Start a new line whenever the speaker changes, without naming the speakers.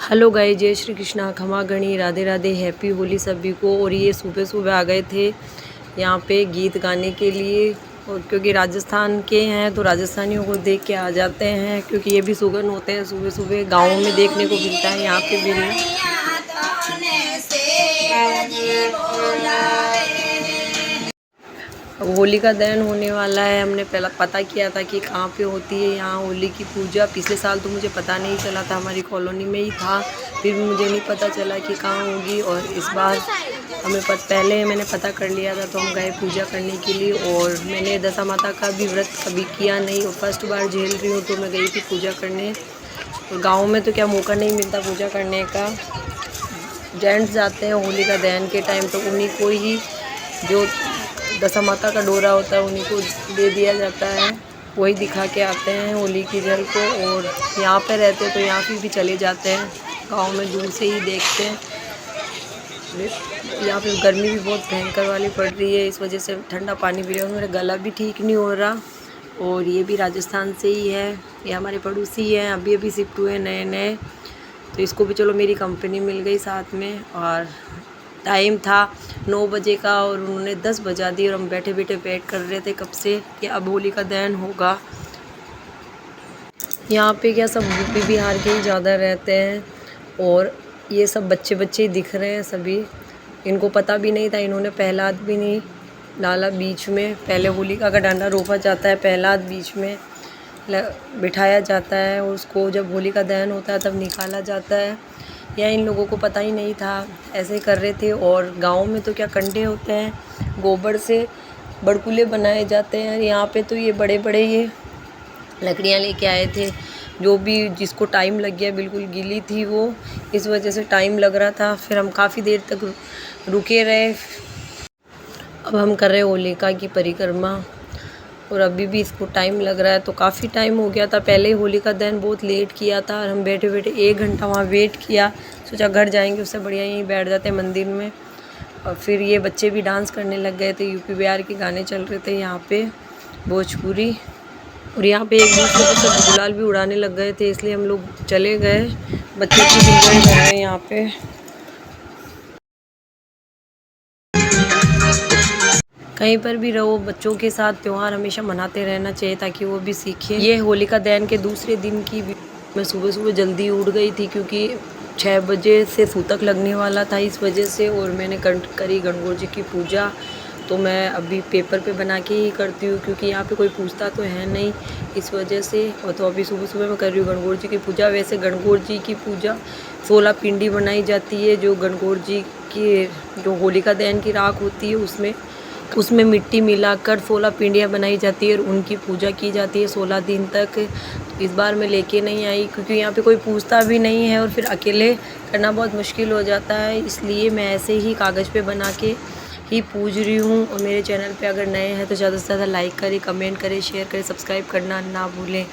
Hello guys, जय श्री कृष्णा, खमा गणी, राधे राधे, हैप्पी होली सभी को। और ये सुबह सुबह आ गए थे यहाँ पे गीत गाने के लिए। और क्योंकि राजस्थान के हैं तो राजस्थानियों को देख के आ जाते हैं, क्योंकि ये भी सुगन होते हैं। सुबह सुबह गाँव में देखने को मिलता है, यहाँ पे भी नहीं। अब होली का दहन होने वाला है। हमने पहला पता किया था कि कहाँ पे होती है यहाँ होली की पूजा। पिछले साल तो मुझे पता नहीं चला था, हमारी कॉलोनी में ही था, फिर भी मुझे नहीं पता चला कि कहाँ होगी। और इस बार हमें पहले मैंने पता कर लिया था, तो हम गए पूजा करने के लिए। और मैंने दशा माता का भी व्रत कभी किया नहीं, और फर्स्ट बार झेल रही हूँ, तो मैं गई थी पूजा करने। और गाँव में तो क्या मौका नहीं मिलता पूजा करने का। जेंट्स जाते हैं होली का दहन के टाइम, तो उन्हीं को ही जो दशा माता का डोरा होता है उन्हीं को दे दिया जाता है, वही दिखा के आते हैं होली की जल को। और यहाँ पे रहते हैं तो यहाँ पे भी चले जाते हैं, गांव में दूर से ही देखते हैं। यहाँ पे गर्मी भी बहुत भयंकर वाली पड़ रही है, इस वजह से ठंडा पानी पी रहा हूँ, मेरा गला भी ठीक नहीं हो रहा। और ये भी राजस्थान से ही है, ये हमारे पड़ोसी हैं, अभी अभी शिफ्ट हुए नए नए, तो इसको भी चलो मेरी कंपनी मिल गई साथ में। और टाइम था 9 बजे का और उन्होंने 10 बजा दी, और हम बैठे बैठे वेट कर रहे थे कब से कि अब होली का दहन होगा। यहाँ पे क्या सब यूपी बिहार के ही ज़्यादा रहते हैं, और ये सब बच्चे बच्चे ही दिख रहे हैं सभी। इनको पता भी नहीं था, इन्होंने पहलाद भी नहीं डाला बीच में। पहले होलिका का डंडा रोपा जाता है, पहलाद बीच में बिठाया जाता है, और उसको जब होली का दहन होता है तब निकाला जाता है। या इन लोगों को पता ही नहीं था, ऐसे ही कर रहे थे। और गांव में तो क्या कंडे होते हैं, गोबर से बड़कुले बनाए जाते हैं। यहाँ पे तो ये बड़े बड़े ये लकड़ियाँ लेके आए थे, जो भी जिसको टाइम लग गया, बिल्कुल गीली थी वो, इस वजह से टाइम लग रहा था। फिर हम काफ़ी देर तक रुके रहे। अब हम कर रहे होलिका की परिक्रमा, और अभी भी इसको टाइम लग रहा है, तो काफ़ी टाइम हो गया था। पहले ही होली का दहन बहुत लेट किया था, और हम बैठे बैठे 1 घंटा वहाँ वेट किया। सोचा घर जाएंगे, उससे बढ़िया यहीं बैठ जाते हैं मंदिर में। और फिर ये बच्चे भी डांस करने लग गए थे, यूपी बिहार के गाने चल रहे थे यहाँ पे, भोजपुरी। और यहाँ पे एक दूसरे को सब गुलाल भी उड़ाने लग गए थे, इसलिए हम लोग चले गए। बच्चे की एंजॉय कर रहे हैं यहाँ पे। कहीं पर भी रहो, बच्चों के साथ त्यौहार हमेशा मनाते रहना चाहिए, ताकि वो भी सीखें। ये होलिका दहन के दूसरे दिन की मैं सुबह सुबह जल्दी उठ गई थी, क्योंकि 6 बजे से सूतक लगने वाला था, इस वजह से। और मैंने करी गणगौर जी की पूजा, तो मैं अभी पेपर पे बना के ही करती हूँ, क्योंकि यहाँ पे कोई पूछता तो है नहीं, इस वजह से। और तो अभी सुबह सुबह मैं कर रही हूँ गणगौर जी की पूजा। वैसे गणगौर जी की पूजा 16 पिंडी बनाई जाती है, जो गणगौर जी की जो होलिका दहन की राख होती है उसमें मिट्टी मिलाकर 16 पिंडियाँ बनाई जाती है, और उनकी पूजा की जाती है 16 दिन तक। इस बार मैं लेके नहीं आई, क्योंकि यहाँ पे कोई पूछता भी नहीं है, और फिर अकेले करना बहुत मुश्किल हो जाता है, इसलिए मैं ऐसे ही कागज़ पे बना के ही पूज रही हूँ। और मेरे चैनल पे अगर नए हैं तो ज़्यादा से ज़्यादा लाइक करें, कमेंट करें, शेयर करें, सब्सक्राइब करना ना भूलें।